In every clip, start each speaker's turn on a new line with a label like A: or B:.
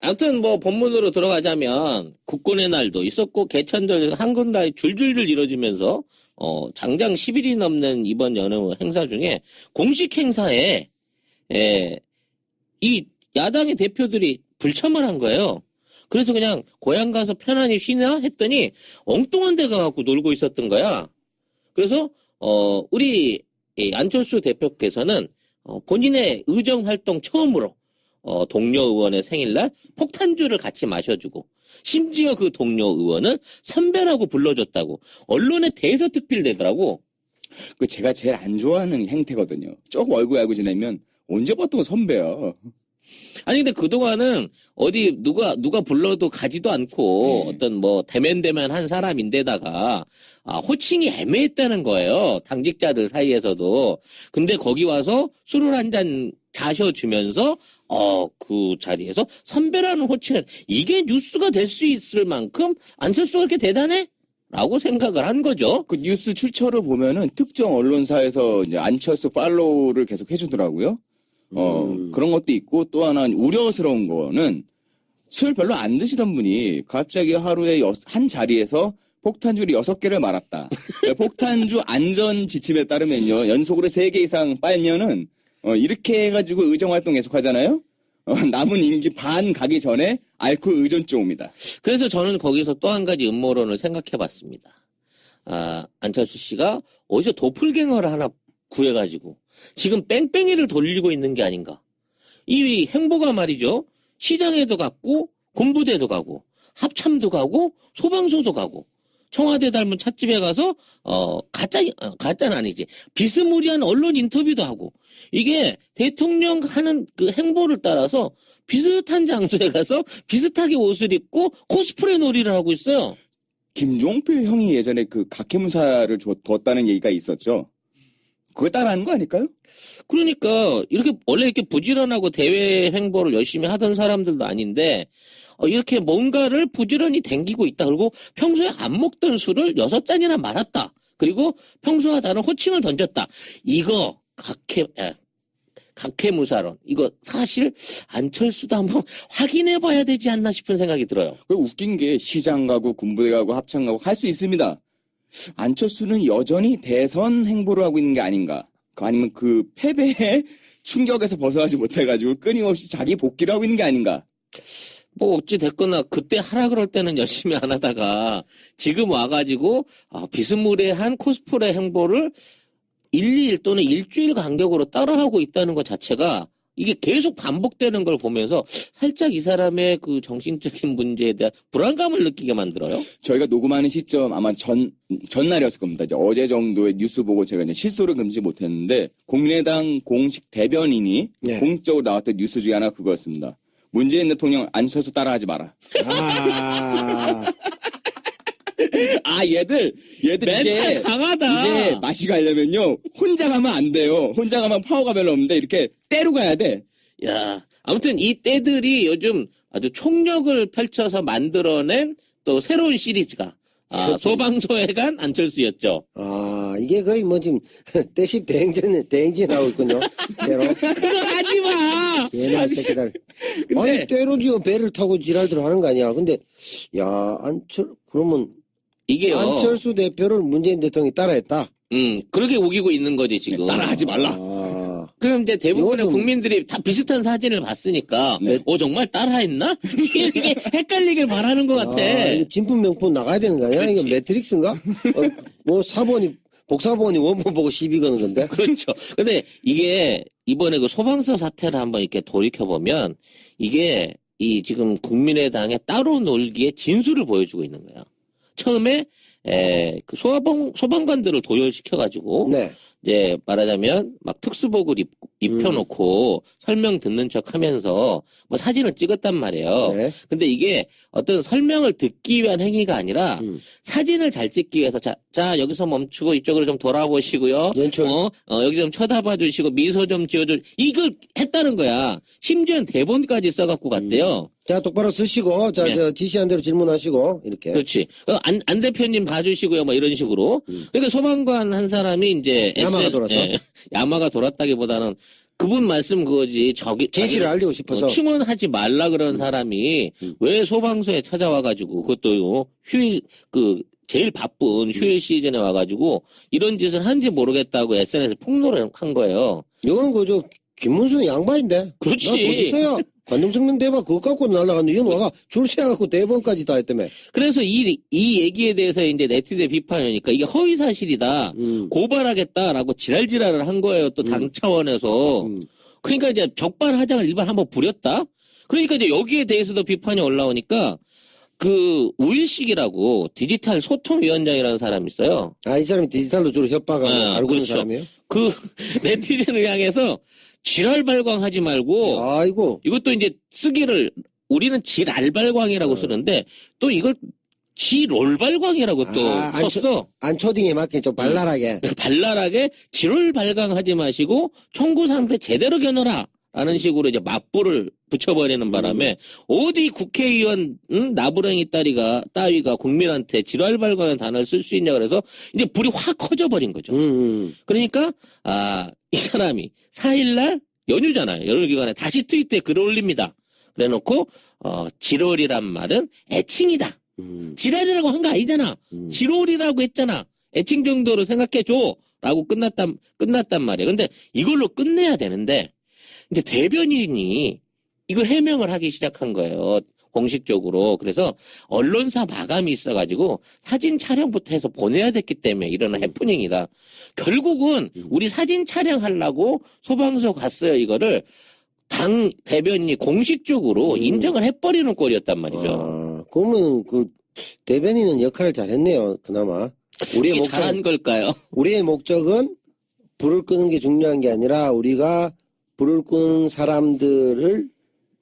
A: 아무튼 뭐 본문으로 들어가자면 국군의 날도 있었고 개천절 한군다이 줄줄줄 이뤄지면서 장장 10일이 넘는 이번 연휴 행사 중에 공식 행사에 이 야당의 대표들이 불참을 한 거예요. 그래서 그냥 고향 가서 편안히 쉬나 했더니 엉뚱한 데 가갖고 놀고 있었던 거야. 그래서 우리 안철수 대표께서는 본인의 의정 활동 처음으로 동료 의원의 생일날 폭탄주를 같이 마셔주고 심지어 그 동료 의원을 선배라고 불러줬다고 언론에 대서특필되더라고.
B: 그 제가 제일 안 좋아하는 행태거든요. 조금 얼굴 알고 지내면 언제 봤던 선배야.
A: 아니 근데 그동안은 어디 누가 불러도 가지도 않고 어떤 뭐 대면대면한 사람인데다가 호칭이 애매했다는 거예요. 당직자들 사이에서도. 근데 거기 와서 술을 한 잔 자셔주면서 그 자리에서 선배라는 호칭을 이게 뉴스가 될 수 있을 만큼 안철수가 그렇게 대단해? 라고 생각을 한 거죠.
B: 그 뉴스 출처를 보면은 특정 언론사에서 이제 안철수 팔로우를 계속 해주더라고요. 그런 것도 있고 또 하나 우려스러운 거는 술 별로 안 드시던 분이 갑자기 하루에 한 자리에서 폭탄주를 6개를 말았다. 폭탄주 안전 지침에 따르면요. 연속으로 3개 이상 빨면은 이렇게 해가지고 의정활동 계속 하잖아요. 남은 임기 반 가기 전에 알코올 의존증 옵니다.
A: 그래서 저는 거기서 또 한 가지 음모론을 생각해 봤습니다. 안철수 씨가 어디서 도플갱어를 하나 구해가지고 지금 뺑뺑이를 돌리고 있는 게 아닌가. 이 행보가 말이죠. 시장에도 갔고 군부대도 가고 합참도 가고 소방서도 가고 청와대 닮은 찻집에 가서 가짜는 아니지. 비스무리한 언론 인터뷰도 하고 이게 대통령 하는 그 행보를 따라서 비슷한 장소에 가서 비슷하게 옷을 입고 코스프레 놀이를 하고 있어요.
B: 김종필 형이 예전에 그 각해문사를 뒀다는 얘기가 있었죠. 그걸 따라하는 거 아닐까요?
A: 그러니까 원래 이렇게 부지런하고 대외 행보를 열심히 하던 사람들도 아닌데 이렇게 뭔가를 부지런히 댕기고 있다. 그리고 평소에 안 먹던 술을 6잔이나 말았다. 그리고 평소와 다른 호칭을 던졌다. 이거 각해무사론. 이거 사실 안철수도 한번 확인해 봐야 되지 않나 싶은 생각이 들어요.
B: 웃긴 게 시장 가고 군부대 가고 합참 가고 할 수 있습니다. 안철수는 여전히 대선 행보를 하고 있는 게 아닌가. 아니면 그 패배의 충격에서 벗어나지 못해가지고 끊임없이 자기 복귀를 하고 있는 게 아닌가.
A: 뭐 어찌 됐거나 그때 하라 그럴 때는 열심히 안 하다가 지금 와가지고 비스무리한 코스프레 행보를 1일 또는 일주일 간격으로 따라하고 있다는 것 자체가 이게 계속 반복되는 걸 보면서 살짝 이 사람의 그 정신적인 문제에 대한 불안감을 느끼게 만들어요.
B: 저희가 녹음하는 시점 아마 전날이었을 겁니다. 이제 어제 정도의 뉴스 보고 제가 이제 실소를 금지 못했는데 국민의당 공식 대변인이 공적으로 나왔던 뉴스 중에 하나 그거였습니다. 문재인 대통령 안철수 따라하지 마라. 얘들
A: 멘탈 강하다.
B: 이게 맛이 가려면요 혼자 가면 안 돼요. 혼자 가면 파워가 별로 없는데 이렇게 때로 가야 돼.
A: 야, 아무튼 이 때들이 요즘 아주 총력을 펼쳐서 만들어낸 또 새로운 시리즈가 소방서에 간 안철수였죠.
C: 이게 거의 뭐 지금 때십 대행진하고 있군요. 때로.
A: 그거 하지 마.
C: 옛날 새끼들. 아니 때로지요 배를 타고 지랄들 하는 거 아니야. 근데 그러면
A: 이게요.
C: 안철수 대표를 문재인 대통령이 따라했다.
A: 그렇게 우기고 있는 거지 지금.
B: 따라하지 말라.
A: 그럼 이제 대부분의 국민들이 다 비슷한 사진을 봤으니까 정말 따라했나? 이게 헷갈리길 바라는 것 같아.
C: 이거 진품 명품 나가야 되는 거 아니야?
A: 그렇지.
C: 이거 매트릭스인가? 뭐 복사본이 원본 보고 시비 거는 건데.
A: 그렇죠. 근데 이게 이번에 그 소방서 사태를 한번 이렇게 돌이켜보면 이게 이 지금 국민의당에 따로 놀기에 진수를 보여주고 있는 거예요. 처음에 그 소방관들을 도열시켜가지고 이제 말하자면 막 특수복을 입혀놓고 설명 듣는 척하면서 뭐 사진을 찍었단 말이에요. 근데 이게 어떤 설명을 듣기 위한 행위가 아니라 사진을 잘 찍기 위해서 자 여기서 멈추고 이쪽으로 좀 돌아보시고요.
C: 연출.
A: 여기 좀 쳐다봐 주시고 미소 좀 지어줘. 이걸 했다는 거야. 심지어는 대본까지 써갖고 갔대요.
C: 자, 똑바로 쓰시고, 저 지시한 대로 질문하시고, 이렇게.
A: 그렇지. 안 대표님 봐주시고요, 뭐 이런 식으로. 그러니까 소방관 한 사람이 이제
C: 야마가 돌아서?
A: 야마가 돌았다기보다는 그분 말씀 그거지.
C: 진실을 알리고 싶어서.
A: 충원하지 말라 그런 사람이 왜 소방서에 찾아와가지고 그것도 휴일 제일 바쁜 휴일 시즌에 와가지고 이런 짓을 한지 모르겠다고 SNS에 폭로를 한 거예요.
C: 이건 그저 김문수는 양반인데.
A: 그렇지.
C: 나 도지사야. 관동성명 대박 그거 갖고 날라갔는데 이건 와가 줄 세갖고 대법원까지 다 했다며.
A: 그래서 이 얘기에 대해서 이제 네티즌 비판이니까 이게 허위 사실이다. 고발하겠다라고 지랄지랄을 한 거예요. 또 당 차원에서. 그러니까 이제 적반하장을 일반 한번 부렸다. 그러니까 이제 여기에 대해서도 비판이 올라오니까 우일식이라고 디지털 소통위원장이라는 사람이 있어요.
C: 아, 이 사람이 디지털로 주로 협박하고 알고 있는
A: 그렇죠.
C: 사람이에요?
A: 네티즌을 향해서 지랄 발광하지 말고
C: 아이고.
A: 이것도 이제 우리는 지랄 발광이라고 쓰는데 또 이걸 지롤 발광이라고 또 썼어.
C: 안초딩에 맞게 좀 발랄하게.
A: 발랄하게 지롤 발광하지 마시고 청구 상태 제대로 겨눠라. 라는 식으로 이제 맞불을 붙여버리는 바람에 어디 국회의원 나부랭이 따위가 국민한테 지랄 발광의 단어를 쓸 수 있냐 그래서 이제 불이 확 커져버린 거죠. 그러니까 이 사람이 4일날 연휴잖아요. 연휴 기간에 다시 트위터에 글을 올립니다. 그래놓고 지롤이란 말은 애칭이다. 지랄이라고 한 거 아니잖아. 지롤이라고 했잖아. 애칭 정도로 생각해줘. 라고 끝났단 말이에요. 근데 이걸로 끝내야 되는데 이제 대변인이 이걸 해명을 하기 시작한 거예요. 공식적으로. 그래서 언론사 마감이 있어가지고 사진 촬영부터 해서 보내야 됐기 때문에 일어난 해프닝이다. 결국은 우리 사진 촬영하려고 소방서 갔어요. 이거를 당 대변인이 공식적으로 인정을 해버리는 꼴이었단 말이죠.
C: 그러면 대변인은 역할을 잘했네요. 그나마.
A: 우리의 잘한 걸까요?
C: 우리의 목적은 불을 끄는 게 중요한 게 아니라 우리가 불을 끄는 사람들을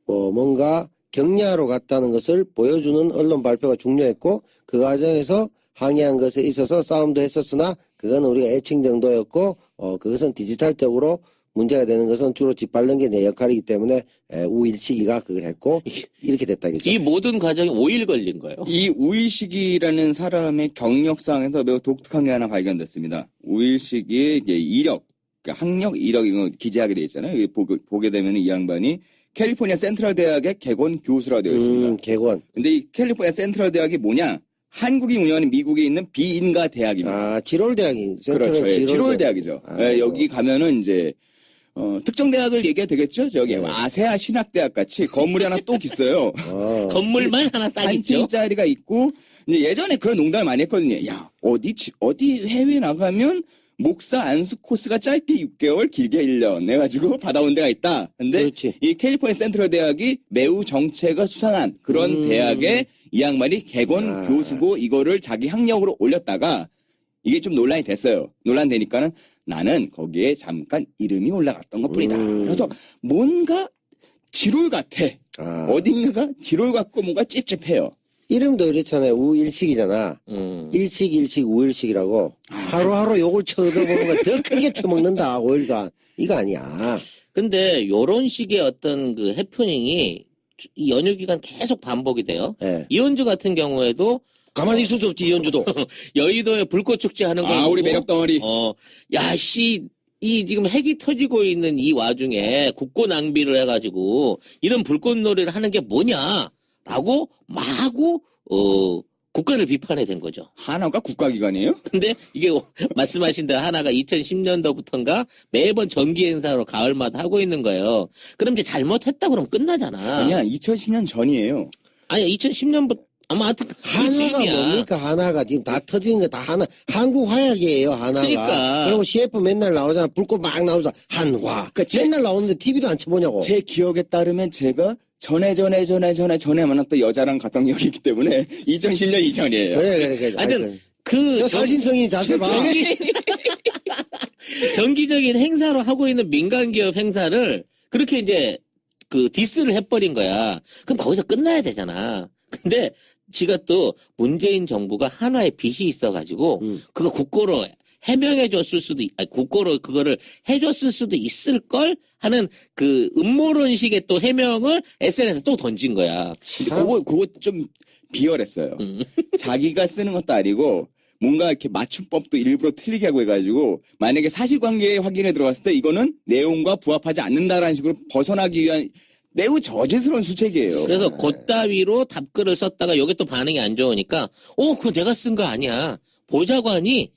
C: 뭔가 격려하러 갔다는 것을 보여주는 언론 발표가 중요했고 그 과정에서 항의한 것에 있어서 싸움도 했었으나 그건 우리가 애칭 정도였고 그것은 디지털적으로 문제가 되는 것은 주로 짓밟는 게 내 역할이기 때문에 우일식이가 그걸 했고 이렇게 됐다겠죠.
A: 이 모든 과정이 5일 걸린 거예요.
B: 이 우일식이라는 사람의 경력상에서 매우 독특한 게 하나 발견됐습니다. 우일식이 이제 이력, 그러니까 학력, 이력 이거 기재하게 돼 있잖아요. 보게 되면 이 양반이 캘리포니아 센트럴 대학의 개건 교수라 되어 있습니다.
C: 개건.
B: 근데 이 캘리포니아 센트럴 대학이 뭐냐? 한국이 운영하는 미국에 있는 비인가 대학입니다.
C: 지롤 대학이.
B: 그렇죠. 지롤 대학이죠. 여기 가면은 이제 특정 대학을 얘기해도 되겠죠? 저기 아세아 신학대학 같이 건물이 하나 또 있어요.
A: 건물만 하나 딱
B: 한
A: 있죠.
B: 층짜리가 있고 이제 예전에 그런 농담을 많이 했거든요. 야 어디 해외 나가면 목사 안수 코스가 짧게 6개월, 길게 1년 해가지고 받아온 데가 있다. 근데
C: 그렇지.
B: 이 캘리포니아 센트럴 대학이 매우 정체가 수상한 그런 대학에 이 양반이 개건 교수고 이거를 자기 학력으로 올렸다가 이게 좀 논란이 됐어요. 논란되니까는 나는 거기에 잠깐 이름이 올라갔던 것뿐이다. 그래서 뭔가 지롤 같아. 어딘가가 지롤 같고 뭔가 찝찝해요.
C: 이름도 이렇잖아요. 우일식이잖아. 일식, 우일식이라고. 하루하루 욕을 쳐들어보면 더 크게 쳐먹는다, 5일간. 이거 아니야.
A: 근데 요런 식의 어떤 해프닝이 이 연휴 기간 계속 반복이 돼요.
C: 네.
A: 이현주 같은 경우에도
C: 가만히 있을 수 없지, 이현주도.
A: 여의도에 불꽃 축제 하는 거.
B: 우리 매력 덩어리.
A: 이 지금 핵이 터지고 있는 이 와중에 국고 낭비를 해가지고 이런 불꽃놀이를 하는 게 뭐냐라고 마구 국가를 비판해 된 거죠.
B: 하나가 국가기관이에요?
A: 근데 이게 말씀하신 대로 하나가 2010년도부터인가 매번 정기 행사로 가을마다 하고 있는 거예요. 그럼 이제 잘못했다 그러면 끝나잖아.
B: 아니야, 2010년 전이에요.
A: 아니 2010년부터 아마 하여튼
C: 하나가 뭡니까, 하나가. 지금 다 터지는 거 다 하나. 한국 화약이에요, 하나가.
A: 그러니까.
C: 그리고 CF 맨날 나오잖아. 불꽃 막 나오잖아. 한화. 맨날 나오는데 TV도 안 쳐보냐고.
B: 제 기억에 따르면 제가 전에 만났던 여자랑 갔던 기억이 있기 때문에 2010년 이전이에요.
C: 그래.
A: 하여튼
C: 저 살신성인 자세 봐.
A: 정기적인 행사로 하고 있는 민간기업 행사를 그렇게 이제 디스를 해버린 거야. 그럼 거기서 끝나야 되잖아. 근데 지가 또 문재인 정부가 한화에 빚이 있어가지고 그거 국고로 해명해줬을 수도, 국고로 그거를 해줬을 수도 있을걸 하는 음모론식의 또 해명을 SNS에 또 던진 거야.
B: 그거 좀 비열했어요. 자기가 쓰는 것도 아니고 뭔가 이렇게 맞춤법도 일부러 틀리게 하고 해가지고 만약에 사실관계 확인에 들어갔을 때 이거는 내용과 부합하지 않는다라는 식으로 벗어나기 위한 매우 저질스러운 수책이에요.
A: 그래서 그따위로 답글을 썼다가 여기 또 반응이 안 좋으니까 그거 내가 쓴 거 아니야. 보좌관이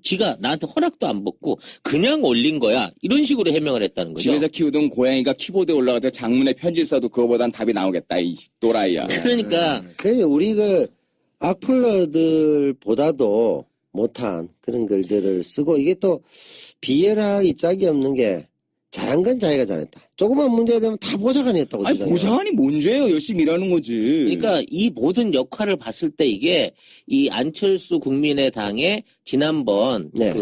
A: 지가 나한테 허락도 안 받고 그냥 올린 거야. 이런 식으로 해명을 했다는 거죠.
B: 집에서 키우던 고양이가 키보드에 올라가서 장문에 편지를 써도 그거보단 답이 나오겠다. 이 또라이야.
A: 그러니까
C: 그래서 우리 악플러들보다도 못한 그런 글들을 쓰고 이게 또 비열하기 짝이 없는 게 잘한 건 자기가 잘했다. 조그만 문제가 되면 다 보좌관이 했다고.
B: 아니 보좌관이 뭔 죄예요? 열심히 일하는 거지.
A: 그러니까 이 모든 역할을 봤을 때 이게 이 안철수 국민의당의 지난번
C: 네.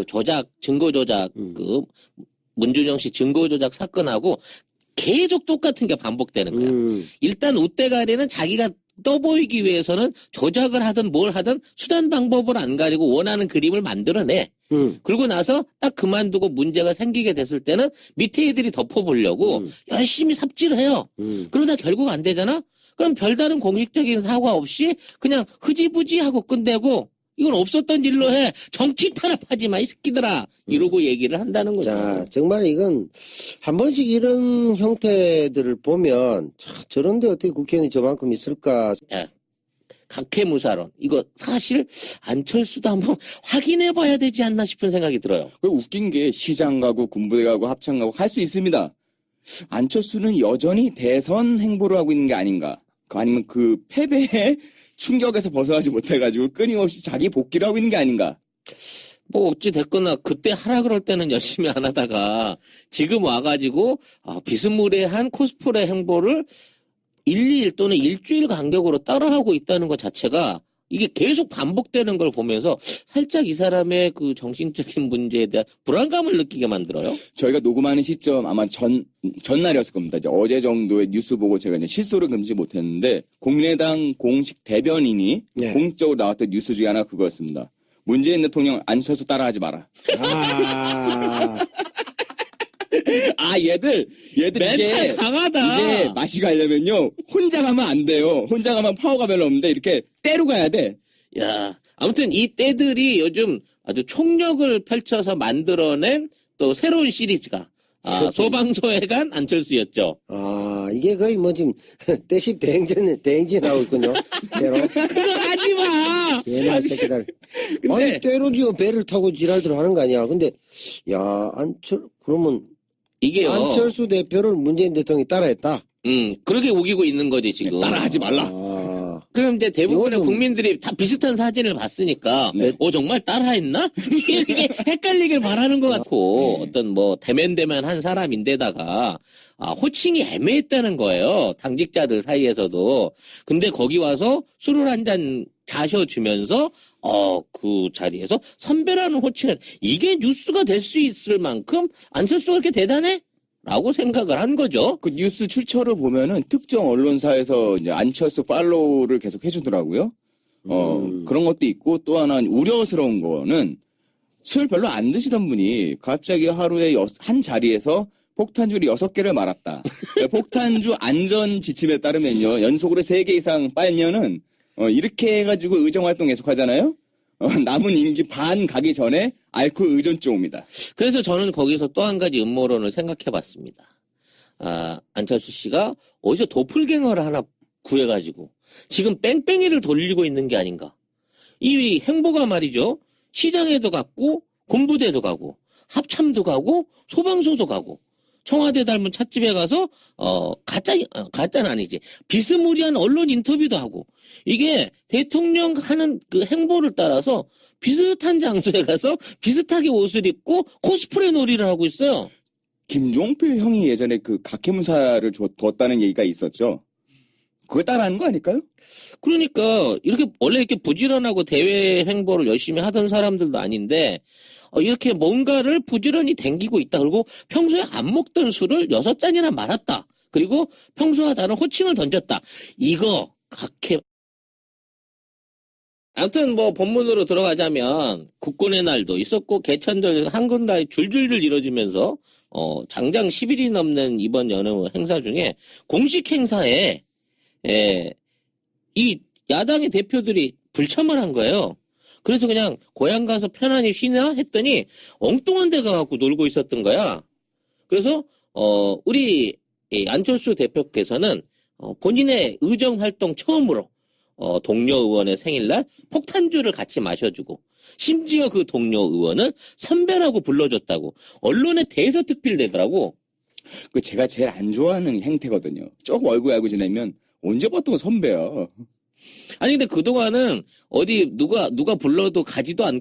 A: 증거 조작 문준영 씨 증거 조작 사건하고 계속 똑같은 게 반복되는 거야. 일단 웃대가리는 자기가 떠보이기 위해서는 조작을 하든 뭘 하든 수단 방법을 안 가리고 원하는 그림을 만들어내. 그러고 나서 딱 그만두고 문제가 생기게 됐을 때는 밑에 애들이 덮어보려고 열심히 삽질을 해요. 그러다 결국 안 되잖아? 그럼 별다른 공식적인 사과 없이 그냥 흐지부지 하고 끝내고 이건 없었던 일로 해. 정치 탄압하지 마, 이 새끼들아. 이러고 얘기를 한다는 거죠.
C: 자, 정말 이건 한 번씩 이런 형태들을 보면 저런데 어떻게 국회의원이 저만큼 있을까.
A: 예. 각해무사론. 이거 사실 안철수도 한번 확인해 봐야 되지 않나 싶은 생각이 들어요.
B: 웃긴 게 시장 가고 군부대 가고 합창 가고 할 수 있습니다. 안철수는 여전히 대선 행보를 하고 있는 게 아닌가. 아니면 그 패배의 충격에서 벗어나지 못해가지고 끊임없이 자기 복귀를 하고 있는 게 아닌가.
A: 뭐 어찌 됐거나 그때 하라 그럴 때는 열심히 안 하다가 지금 와가지고 비스무리한 코스프레 행보를 1, 2일 또는 일주일 간격으로 따라하고 있다는 것 자체가 이게 계속 반복되는 걸 보면서 살짝 이 사람의 그 정신적인 문제에 대한 불안감을 느끼게 만들어요.
B: 저희가 녹음하는 시점 아마 전날이었을 겁니다. 이제 어제 정도의 뉴스 보고 제가 이제 실소를 금지 못했는데 국민의당 공식 대변인이
C: 네.
B: 공식적으로 나왔던 뉴스 중에 하나 그거였습니다. 문재인 대통령 안철수 따라하지 마라. 얘들
A: 멘탈
B: 이게
A: 강하다.
B: 이게 맛이 가려면요 혼자 가면 안 돼요. 혼자 가면 파워가 별로 없는데 이렇게 때로 가야 돼.
A: 야, 아무튼 이 떼들이 요즘 아주 총력을 펼쳐서 만들어낸 또 새로운 시리즈가 소방서에 간 안철수였죠.
C: 이게 거의 뭐 지금 떼십 대행진하고 있군요. 때로.
A: 그거 하지 마.
C: 얘네 새끼들.
A: 근데
C: 아니 때로지요 배를 타고 지랄들 하는 거 아니야. 근데 그러면
A: 이게요.
C: 안철수 대표를 문재인 대통령이 따라했다.
A: 그렇게 우기고 있는 거지 지금.
B: 따라하지 말라.
A: 그럼 이제 대부분의
C: 이거는-
A: 국민들이 다 비슷한 사진을 봤으니까 정말 따라했나? 이게 헷갈리길 바라는 것 같고 어떤 뭐 대면대면한 사람인데다가 호칭이 애매했다는 거예요. 당직자들 사이에서도. 근데 거기 와서 술을 한 잔 자셔주면서 그 자리에서 선배라는 호칭을 이게 뉴스가 될 수 있을 만큼 안철수가 그렇게 대단해? 라고 생각을 한 거죠.
B: 그 뉴스 출처를 보면은 특정 언론사에서 이제 안철수 팔로우를 계속 해주더라고요. 그런 것도 있고 또 하나 우려스러운 거는 술 별로 안 드시던 분이 갑자기 하루에 한 자리에서 폭탄주를 6개를 말았다. 폭탄주 안전 지침에 따르면요. 연속으로 3개 이상 빨면은 이렇게 해가지고 의정활동 계속 하잖아요. 남은 임기 반 가기 전에 알코올 의존증 옵니다.
A: 그래서 저는 거기서 또 한 가지 음모론을 생각해 봤습니다. 안철수 씨가 어디서 도플갱어를 하나 구해가지고 지금 뺑뺑이를 돌리고 있는 게 아닌가. 이 행보가 말이죠. 시장에도 갔고 군부대도 가고 합참도 가고 소방서도 가고 청와대 닮은 찻집에 가서 가짜는 아니지. 비스무리한 언론 인터뷰도 하고 이게 대통령 하는 그 행보를 따라서 비슷한 장소에 가서 비슷하게 옷을 입고 코스프레 놀이를 하고 있어요.
B: 김종필 형이 예전에 그 각해문사를 뒀다는 얘기가 있었죠. 그걸 따라하는 거 아닐까요?
A: 그러니까 이렇게 원래 이렇게 부지런하고 대외 행보를 열심히 하던 사람들도 아닌데 이렇게 뭔가를 부지런히 댕기고 있다. 그리고 평소에 안 먹던 술을 6잔이나 말았다. 그리고 평소와 다른 호칭을 던졌다. 이거 각해. 아무튼 뭐 본문으로 들어가자면 국군의 날도 있었고 개천절 한군다이 줄줄줄 이뤄지면서 장장 10일이 넘는 이번 연휴 행사 중에 공식 행사에 이 야당의 대표들이 불참을 한 거예요. 그래서 그냥 고향 가서 편안히 쉬나 했더니 엉뚱한 데 가갖고 놀고 있었던 거야. 그래서 우리 이 안철수 대표께서는 본인의 의정 활동 처음으로 동료 의원의 생일날 폭탄주를 같이 마셔주고 심지어 그 동료 의원을 선배라고 불러줬다고 언론에 대서특필되더라고.
B: 그 제가 제일 안 좋아하는 행태거든요. 조금 얼굴 알고 지내면 언제 봤던 선배야.
A: 아니 근데 그동안은 어디 누가 불러도 가지도 않고